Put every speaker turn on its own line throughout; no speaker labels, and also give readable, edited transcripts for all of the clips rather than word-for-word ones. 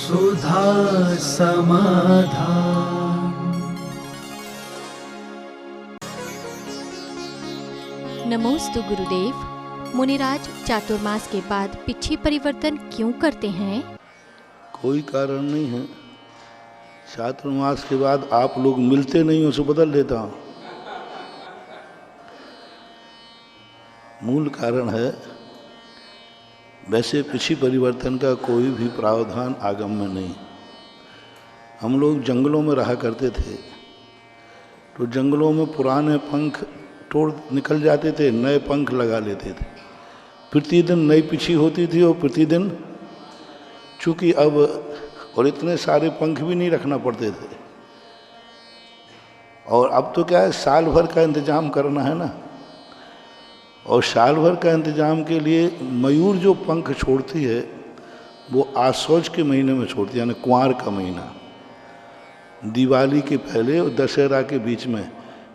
सुधा समाधान।
नमोस्तु गुरुदेव। मुनिराज, चातुर्मास के बाद पिछी परिवर्तन क्यों करते हैं?
कोई कारण नहीं है। चातुर्मास के बाद आप लोग मिलते नहीं हो, उसे बदल देता हूं। मूल कारण है, वैसे पिछी परिवर्तन का कोई भी प्रावधान आगम में नहीं। हम लोग जंगलों में रहा करते थे, तो जंगलों में पुराने पंख तोड़ निकल जाते थे, नए पंख लगा लेते थे। प्रतिदिन नई पिछी होती थी और प्रतिदिन, चूँकि अब और इतने सारे पंख भी नहीं रखना पड़ते थे। और अब तो क्या है, साल भर का इंतजाम करना है ना, और साल भर का इंतजाम के लिए मयूर जो पंख छोड़ती है वो आसौज के महीने में छोड़ती है, यानी कुंवार का महीना। दिवाली के पहले और दशहरा के बीच में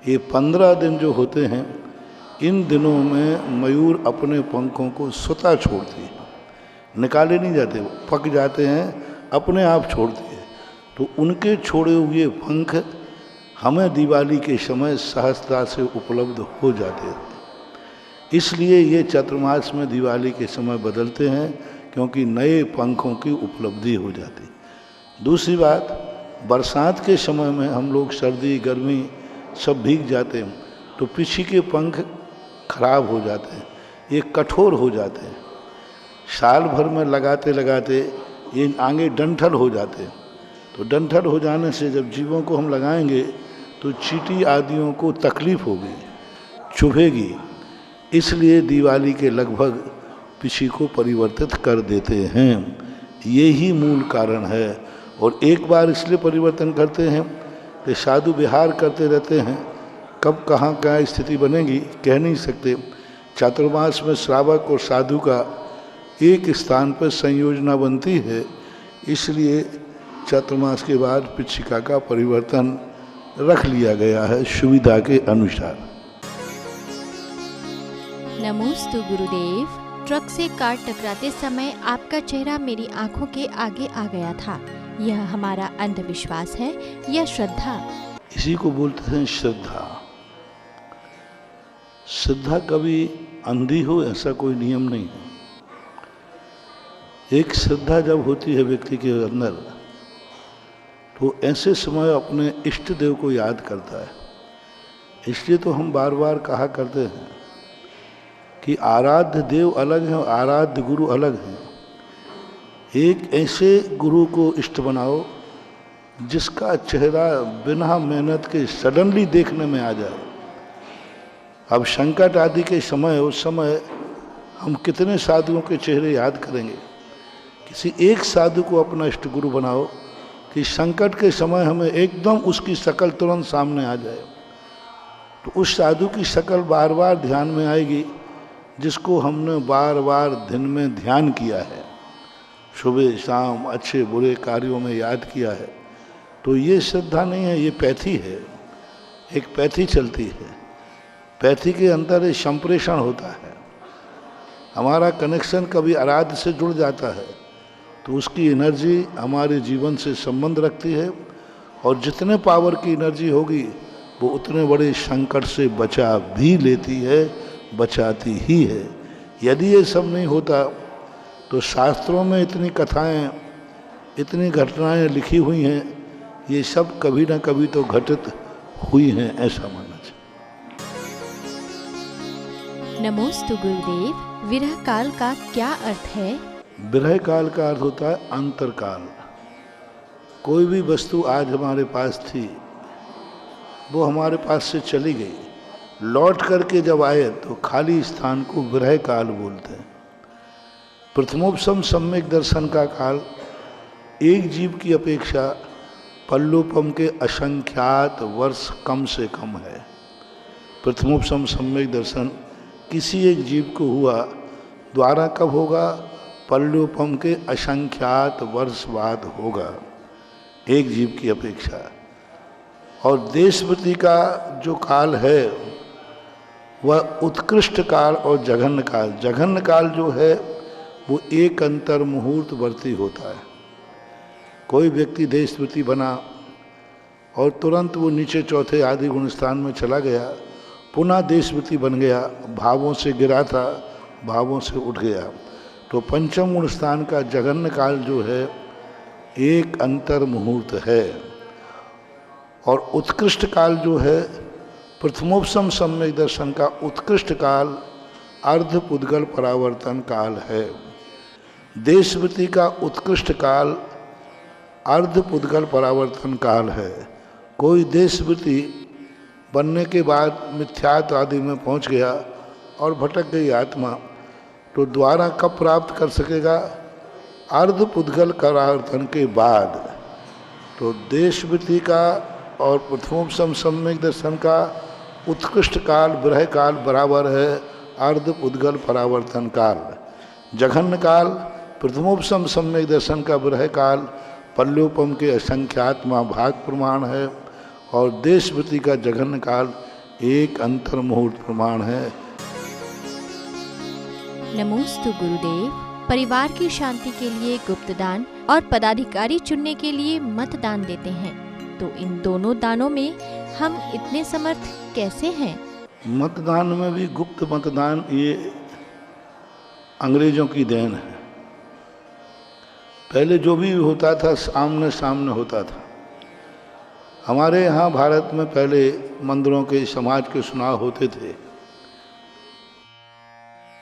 ये 15 दिन जो होते हैं, इन दिनों में मयूर अपने पंखों को स्वतः छोड़ती है, निकाले नहीं जाते, वो पक जाते हैं, अपने आप छोड़ती है। तो उनके छोड़े हुए पंख हमें दिवाली के समय सहजता से उपलब्ध हो जाते हैं। इसलिए ये चातुर्मास में दिवाली के समय बदलते हैं, क्योंकि नए पंखों की उपलब्धि हो जाती। दूसरी बात, बरसात के समय में हम लोग सर्दी गर्मी सब भीग जाते हैं, तो पिछी के पंख खराब हो जाते हैं, ये कठोर हो जाते हैं। साल भर में लगाते लगाते ये आगे डंठल हो जाते हैं। तो डंठल हो जाने से जब जीवों को हम लगाएंगे तो चींटी आदियों को तकलीफ होगी, चुभेगी। इसलिए दिवाली के लगभग पिछी को परिवर्तित कर देते हैं। यही मूल कारण है। और एक बार इसलिए परिवर्तन करते हैं कि साधु विहार करते रहते हैं, कब कहाँ क्या स्थिति बनेगी कह नहीं सकते। चातुर्मास में श्रावक और साधु का एक स्थान पर संयोजना बनती है, इसलिए चातुर्मास के बाद पिछिका का परिवर्तन रख लिया गया है सुविधा के अनुसार।
नमोस्तु गुरुदेव। ट्रक से कार टकराते समय आपका चेहरा मेरी आंखों के आगे आ गया था। यह हमारा अंधविश्वास है या श्रद्धा?
इसी को बोलते हैं श्रद्धा। श्रद्धा कभी अंधी हो ऐसा कोई नियम नहीं है। एक श्रद्धा जब होती है व्यक्ति के अंदर, तो ऐसे समय अपने इष्ट देव को याद करता है। इसलिए तो हम बार बार कहा करते हैं कि आराध्य देव अलग है और आराध्य गुरु अलग है। एक ऐसे गुरु को इष्ट बनाओ जिसका चेहरा बिना मेहनत के सडनली देखने में आ जाए। अब संकट आदि के समय, उस समय हम कितने साधुओं के चेहरे याद करेंगे। किसी एक साधु को अपना इष्ट गुरु बनाओ कि संकट के समय हमें एकदम उसकी शक्ल तुरंत सामने आ जाए। तो उस साधु की शक्ल बार बार ध्यान में आएगी, जिसको हमने बार बार दिन में ध्यान किया है, सुबह शाम अच्छे बुरे कार्यों में याद किया है। तो ये श्रद्धा नहीं है, ये पैथी है। एक पैथी चलती है, पैथी के अंदर एक संप्रेषण होता है। हमारा कनेक्शन कभी आराध्य से जुड़ जाता है तो उसकी एनर्जी हमारे जीवन से संबंध रखती है, और जितने पावर की एनर्जी होगी वो उतने बड़े संकट से बचा भी लेती है, बचाती ही है। यदि ये सब नहीं होता तो शास्त्रों में इतनी कथाएं, इतनी घटनाएं लिखी हुई हैं, ये सब कभी ना कभी तो घटित हुई हैं, ऐसा मानना चाहिए।
नमोस्तु गुरुदेव। विरह काल का क्या अर्थ है?
विरह काल का अर्थ होता है अंतरकाल। कोई भी वस्तु आज हमारे पास थी, वो हमारे पास से चली गई, लौट करके जब आए तो खाली स्थान को विरह काल बोलते हैं। प्रथमोपम सम्यक दर्शन का काल एक जीव की अपेक्षा पल्लोपम के असंख्यात वर्ष कम से कम है। प्रथमोपम सम्यक दर्शन किसी एक जीव को हुआ, द्वारा कब होगा? पल्लोपम के असंख्यात वर्ष बाद होगा, एक जीव की अपेक्षा। और देशवृत्ति का जो काल है वह उत्कृष्ट काल और जघन्य काल। जघन्य काल जो है वो एक अंतर मुहूर्त वर्ती होता है। कोई व्यक्ति देशपति बना और तुरंत वो नीचे चौथे आदि गुण स्थान में चला गया, पुनः देशपति बन गया, भावों से गिरा था, भावों से उठ गया। तो पंचम गुण स्थान का जघन्य काल जो है एक अंतर मुहूर्त है, और उत्कृष्ट काल जो है प्रथमोपसम सम्यक दर्शन का उत्कृष्ट काल अर्ध पुद्गल परावर्तन काल है। देशपति का उत्कृष्ट काल अर्ध पुद्गल परावर्तन काल है। कोई देशपति बनने के बाद मिथ्यात्व आदि में पहुंच गया और भटक गई आत्मा, तो द्वारा कब प्राप्त कर सकेगा? अर्ध पुद्गल परावर्तन के बाद। तो देशपति का और प्रथमोपसम सम्यक दर्शन का उत्कृष्ट काल ब्रह काल बराबर है अर्ध पुद्गल परावर्तन काल। जघन्य काल प्रथमोपसम सम्यक दर्शन का ब्रह काल पल्योपम के असंख्यात्मा भाग प्रमाण है, और देशपति का जघन्य काल एक अंतर मुहूर्त प्रमाण है।
नमोस्तु गुरुदेव। परिवार की शांति के लिए गुप्तदान और पदाधिकारी चुनने के लिए मतदान देते हैं, तो इन दोनों दानों में हम इतने समर्थ कैसे हैं?
मतदान में भी गुप्त मतदान ये अंग्रेजों की देन है। पहले जो भी होता था सामने सामने होता था। हमारे यहाँ भारत में पहले मंदिरों के समाज के चुनाव होते थे,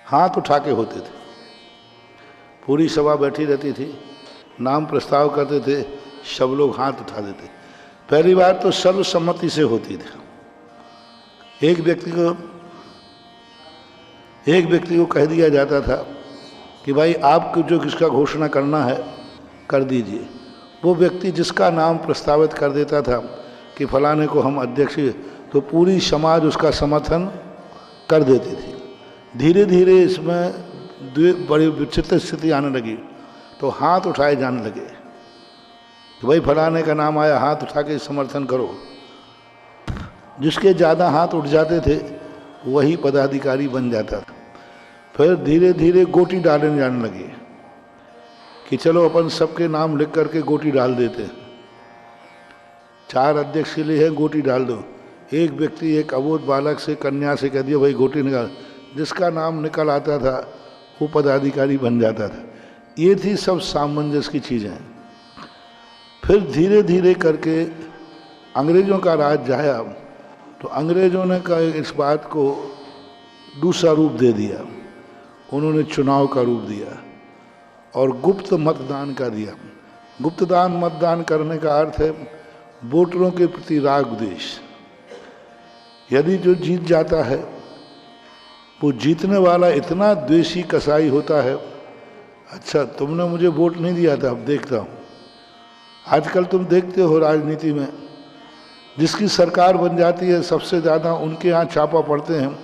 हाथ उठा के होते थे। पूरी सभा बैठी रहती थी, नाम प्रस्ताव करते थे, सब लोग हाथ उठा देते। पहली बार तो सर्वसम्मति से होती थी। एक व्यक्ति को कह दिया जाता था कि भाई आपको जो किसका घोषणा करना है कर दीजिए। वो व्यक्ति जिसका नाम प्रस्तावित कर देता था कि फलाने को हम अध्यक्ष, तो पूरी समाज उसका समर्थन कर देती थी। धीरे धीरे इसमें बड़ी विचित्र स्थिति आने लगी, तो हाथ उठाए जाने लगे कि भाई फलाने का नाम आया, हाथ उठा के समर्थन करो। जिसके ज़्यादा हाथ उठ जाते थे वही पदाधिकारी बन जाता था। फिर धीरे धीरे गोटी डालने जाने लगे कि चलो अपन सबके नाम लिख करके गोटी डाल देते हैं। 4 अध्यक्ष के लिए है, गोटी डाल दो। एक व्यक्ति एक अबोध बालक से कन्या से कह दिया भाई गोटी निकाल, जिसका नाम निकल आता था वो पदाधिकारी बन जाता था। ये थी सब सामंजस्य की चीज़ें। फिर धीरे धीरे करके अंग्रेज़ों का राज जाया, तो अंग्रेज़ों ने का इस बात को दूसरा रूप दे दिया। उन्होंने चुनाव का रूप दिया और गुप्त मतदान का दिया। गुप्तदान मतदान करने का अर्थ है वोटरों के प्रति राग द्वेष। यदि जो जीत जाता है वो जीतने वाला इतना द्वेषी कसाई होता है, अच्छा तुमने मुझे वोट नहीं दिया था, अब देखता हूँ। आजकल तुम देखते हो राजनीति में जिसकी सरकार बन जाती है सबसे ज़्यादा उनके यहाँ छापा पड़ते हैं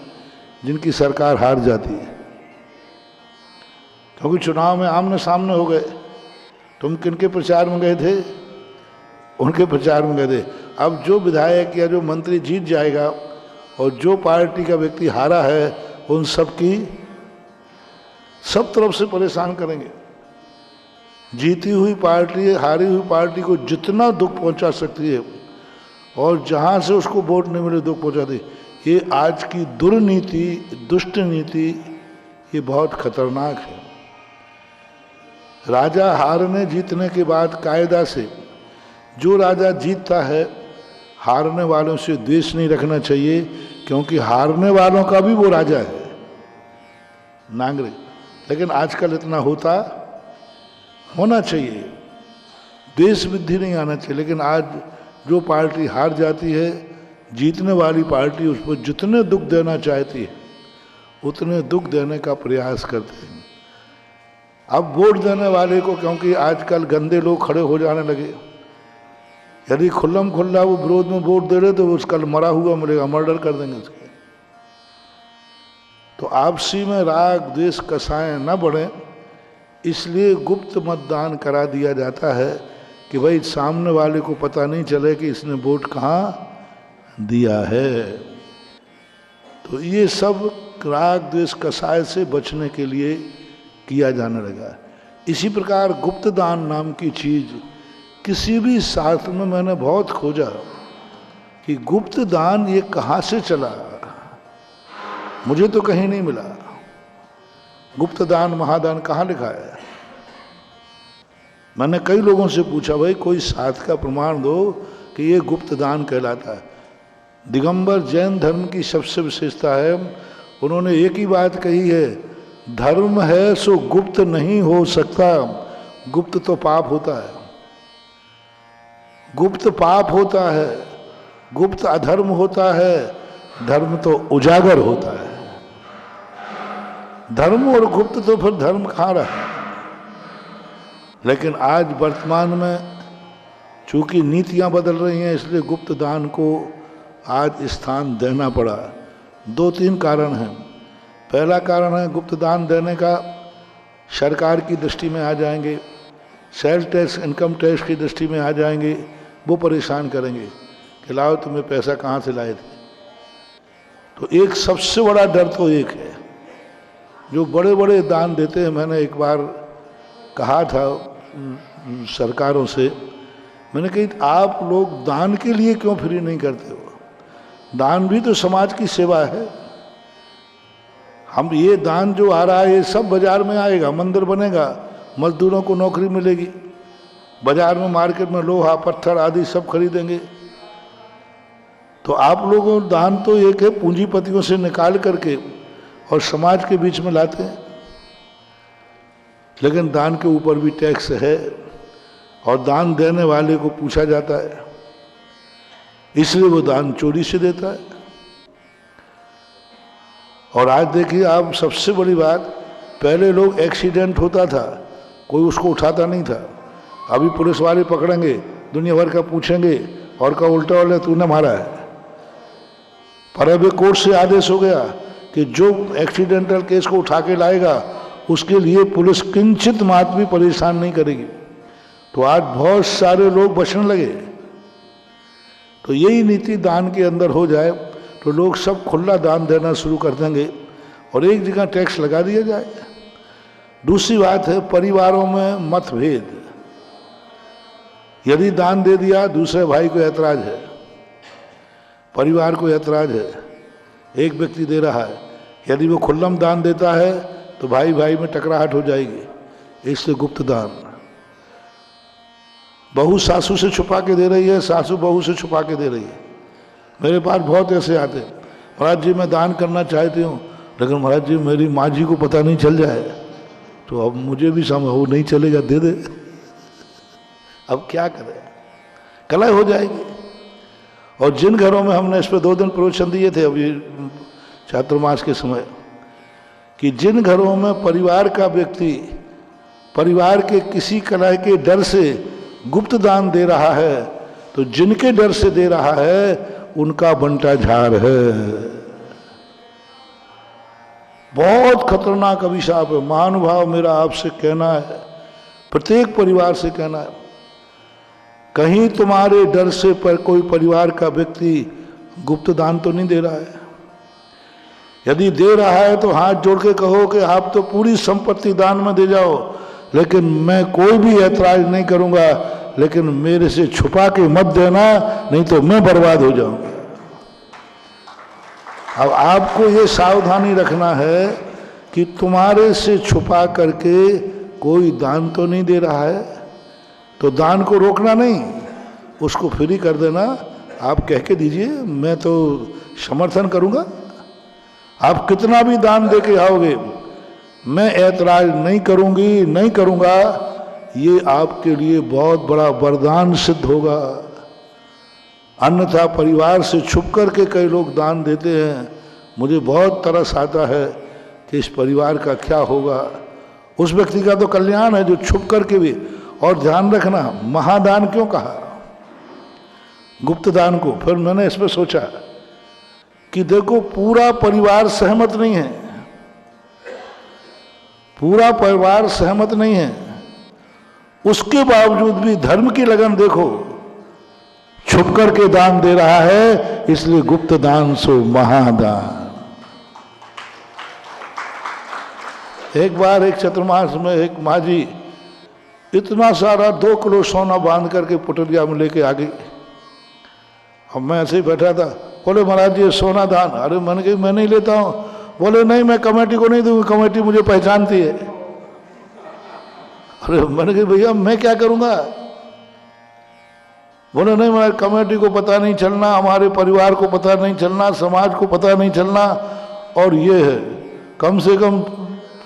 जिनकी सरकार हार जाती है, क्योंकि चुनाव में आमने सामने हो गए। तुम किनके प्रचार में गए थे? उनके प्रचार में गए थे। अब जो विधायक या जो मंत्री जीत जाएगा और जो पार्टी का व्यक्ति हारा है उन सब की सब तरफ से परेशान करेंगे। जीती हुई पार्टी हारी हुई पार्टी को जितना दुख पहुंचा सकती है और जहां से उसको वोट नहीं मिले दुख पहुंचाती, ये आज की दुर्नीति दुष्ट नीति ये बहुत खतरनाक है। राजा हारने जीतने के बाद कायदा से जो राजा जीतता है हारने वालों से द्वेष नहीं रखना चाहिए, क्योंकि हारने वालों का भी वो राजा है नागरिक। लेकिन आजकल इतना होना चाहिए, द्वेष बुद्धि नहीं आना चाहिए। लेकिन आज जो पार्टी हार जाती है, जीतने वाली पार्टी उस पर जितने दुख देना चाहती है उतने दुख देने का प्रयास करते हैं। अब वोट देने वाले को, क्योंकि आजकल गंदे लोग खड़े हो जाने लगे, यदि खुल्लम खुल्ला वो विरोध में वोट दे रहे तो उसका मरा हुआ मिलेगा, मर्डर कर देंगे उसके। तो आपसी में राग द्वेष कसाएं न बढ़े, इसलिए गुप्त मतदान करा दिया जाता है कि भाई सामने वाले को पता नहीं चले कि इसने वोट कहाँ दिया है। तो ये सब राग द्वेष कसाय से बचने के लिए किया जाने लगा। इसी प्रकार गुप्तदान नाम की चीज़ किसी भी शास्त्र में मैंने बहुत खोजा कि गुप्त दान ये कहाँ से चला, मुझे तो कहीं नहीं मिला। गुप्त दान महादान कहाँ लिखा है? मैंने कई लोगों से पूछा, भाई कोई शास्त्र का प्रमाण दो कि ये गुप्त दान कहलाता है। दिगंबर जैन धर्म की सबसे विशेषता है, उन्होंने एक ही बात कही है, धर्म है सो गुप्त नहीं हो सकता। गुप्त तो पाप होता है, गुप्त पाप होता है, गुप्त अधर्म होता है, धर्म तो उजागर होता है। धर्म और गुप्त तो फिर धर्म कहाँ रहा। लेकिन आज वर्तमान में चूंकि नीतियां बदल रही हैं, इसलिए गुप्त दान को आज स्थान देना पड़ा। 2-3 कारण हैं। पहला कारण है, गुप्त दान देने का सरकार की दृष्टि में आ जाएंगे, सेल टैक्स इनकम टैक्स की दृष्टि में आ जाएंगे, वो परेशान करेंगे कि लाओ तुम्हें पैसा कहाँ से लाए थे। तो एक सबसे बड़ा डर तो एक है, जो बड़े बड़े दान देते हैं। मैंने एक बार कहा था सरकारों से, मैंने कही आप लोग दान के लिए क्यों फ्री नहीं करते हो? दान भी तो समाज की सेवा है। हम ये दान जो आ रहा है ये सब बाजार में आएगा, मंदिर बनेगा, मजदूरों को नौकरी मिलेगी, बाजार में मार्केट में लोहा पत्थर आदि सब खरीदेंगे। तो आप लोगों दान तो एक है, पूंजीपतियों से निकाल करके और समाज के बीच में लाते हैं। लेकिन दान के ऊपर भी टैक्स है और दान देने वाले को पूछा जाता है, इसलिए वो दान चोरी से देता है। और आज देखिए आप, सबसे बड़ी बात, पहले लोग एक्सीडेंट होता था कोई उसको उठाता नहीं था, अभी पुलिस वाले पकड़ेंगे, दुनिया भर का पूछेंगे और का उल्टा वाले तूने मारा है। पर अब कोर्ट से आदेश हो गया कि जो एक्सीडेंटल केस को उठा के लाएगा उसके लिए पुलिस किंचित मात्र भी परेशान नहीं करेगी। तो आज बहुत सारे लोग बचने लगे। तो यही नीति दान के अंदर हो जाए तो लोग सब खुला दान देना शुरू कर देंगे और एक जगह टैक्स लगा दिया जाए। दूसरी बात है, परिवारों में मतभेद। यदि दान दे दिया, दूसरे भाई को ऐतराज है, परिवार को ऐतराज है, एक व्यक्ति दे रहा है, यदि वो खुल्लम दान देता है तो भाई भाई में टकराहट हो जाएगी। इसलिए गुप्त दान। बहू सासू से छुपा के दे रही है, सासू बहू से छुपा के दे रही है। मेरे पास बहुत ऐसे आते हैं, महाराज जी मैं दान करना चाहती हूँ, लेकिन महाराज जी मेरी माँ जी को पता नहीं चल जाए तो अब मुझे भी समझ वो नहीं चलेगा, दे दे। अब क्या करें, कलह हो जाएगी। और जिन घरों में हमने इस पर 2 दिन प्रवचन दिए थे अभी चातुर्मास के समय, कि जिन घरों में परिवार का व्यक्ति परिवार के किसी कलह के डर से गुप्त दान दे रहा है, तो जिनके डर से दे रहा है उनका बंटा झाड़ है। बहुत खतरनाक अभिशाप है। महानुभाव मेरा आपसे कहना है, प्रत्येक परिवार से कहना है, कहीं तुम्हारे डर से पर कोई परिवार का व्यक्ति गुप्त दान तो नहीं दे रहा है। यदि दे रहा है तो हाथ जोड़ के कहो कि आप तो पूरी संपत्ति दान में दे जाओ, लेकिन मैं कोई भी ऐतराज नहीं करूंगा, लेकिन मेरे से छुपा के मत देना, नहीं तो मैं बर्बाद हो जाऊंगा। अब आपको ये सावधानी रखना है कि तुम्हारे से छुपा करके कोई दान तो नहीं दे रहा है, तो दान को रोकना नहीं, उसको फ्री कर देना। आप कह के दीजिए मैं तो समर्थन करूंगा, आप कितना भी दान दे के आओगे, मैं ऐतराज नहीं करूंगी, नहीं करूंगा। ये आपके लिए बहुत बड़ा वरदान सिद्ध होगा। अन्यथा परिवार से छुप करके कई लोग दान देते हैं। मुझे बहुत तरस आता है कि इस परिवार का क्या होगा। उस व्यक्ति का तो कल्याण है जो छुप करके भी। और ध्यान रखना, महादान क्यों कहा गुप्त दान को? फिर मैंने इस पर सोचा कि देखो पूरा परिवार सहमत नहीं है, पूरा परिवार सहमत नहीं है, उसके बावजूद भी धर्म की लगन देखो, छुप करके दान दे रहा है, इसलिए गुप्त दान सो महादान। एक बार एक चतुर्मास में एक माँ जी इतना सारा 2 किलो सोना बांध करके पुटलिया में लेके आ गई। अब मैं ऐसे ही बैठा था, बोले महाराज जी सोना दान। अरे मैंने कहा मैं नहीं लेता हूँ। बोले नहीं, मैं कमेटी को नहीं दूंगी, कमेटी मुझे पहचानती है। अरे मैंने कहा भैया मैं क्या करूँगा। बोले नहीं महाराज, कमेटी को पता नहीं चलना, हमारे परिवार को पता नहीं चलना, समाज को पता नहीं चलना। और ये है कम से कम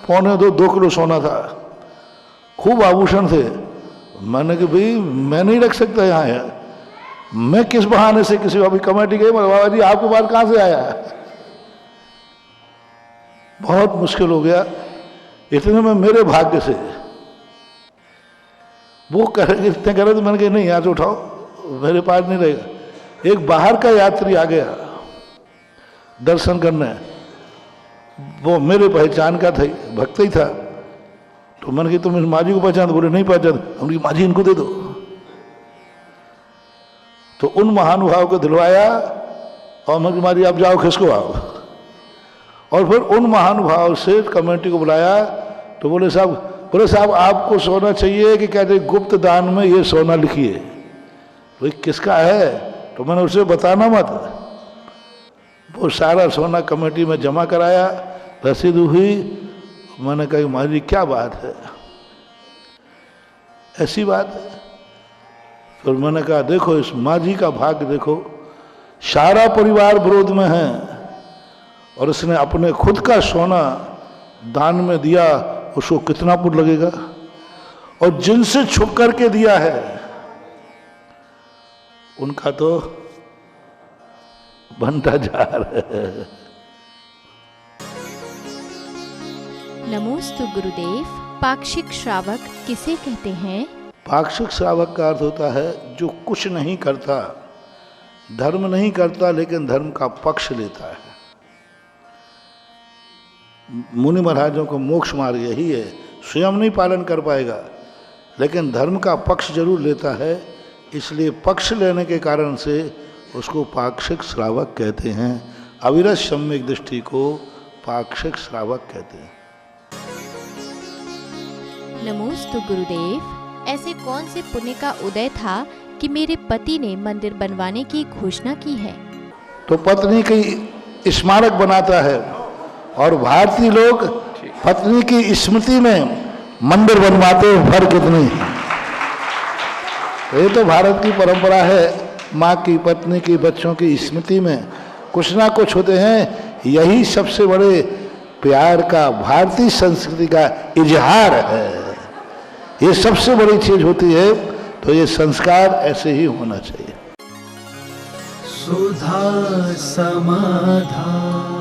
2.25 किलो सोना था, खूब आभूषण थे। मैंने कहा भाई मैं नहीं रख सकता यहाँ है, मैं किस बहाने से किसी अभी कमेटी गई, बाबा जी आपके पास कहाँ से आया। बहुत मुश्किल हो गया। इतने में मेरे भाग्य से वो इतने करे तो मैंने कहा नहीं यहाँ से उठाओ, मेरे पास नहीं रहेगा। एक बाहर का यात्री आ गया दर्शन करने, वो मेरे पहचान का था, भक्त ही था। तो मैंने कहा तुम इस माझी को पहचान? बोले नहीं पहचान। हमने कहा माझी इनको दे दो। तो उन महानुभाव को दिलवाया और मैं कहा माझी आप जाओ खिसको आओ। और फिर उन महानुभाव से कमेटी को बुलाया। तो बोले साहब आपको सोना चाहिए कि कहते गुप्त दान में ये सोना लिखिए। भाई किसका है? तो मैंने उसे बताना मत। वो सारा सोना कमेटी में जमा कराया, रसीद हुई। मैंने कहा महाराज क्या बात है, ऐसी बात है। फिर मैंने कहा देखो इस माझी का भाग्य देखो, सारा परिवार विरोध में है और इसने अपने खुद का सोना दान में दिया, उसको कितना पुण्य लगेगा। और जिनसे छुप करके दिया है उनका तो बनता जा रहा है।
नमोस्तु गुरुदेव। पाक्षिक श्रावक किसे कहते हैं?
पाक्षिक श्रावक का अर्थ होता है जो कुछ नहीं करता, धर्म नहीं करता, लेकिन धर्म का पक्ष लेता है। मुनि महाराजों को मोक्ष मार्ग यही है, स्वयं नहीं पालन कर पाएगा लेकिन धर्म का पक्ष जरूर लेता है। इसलिए पक्ष लेने के कारण से उसको पाक्षिक श्रावक कहते हैं। अविरत सम्यक दृष्टि को पाक्षिक श्रावक कहते हैं।
नमोस्तु गुरुदेव। ऐसे कौन से पुण्य का उदय था कि मेरे पति ने मंदिर बनवाने की घोषणा की है?
तो पत्नी की स्मारक बनाता है और भारतीय लोग पत्नी की स्मृति में मंदिर बनवाते हैं। फर्क कितनी है। ये तो भारत की परंपरा है, माँ की, पत्नी की, बच्चों की स्मृति में कुछ ना कुछ होते हैं। यही सबसे बड़े प्यार का, भारतीय संस्कृति का इजहार है। ये सबसे बड़ी चीज होती है। तो ये संस्कार ऐसे ही होना चाहिए।
सुधा समाधान।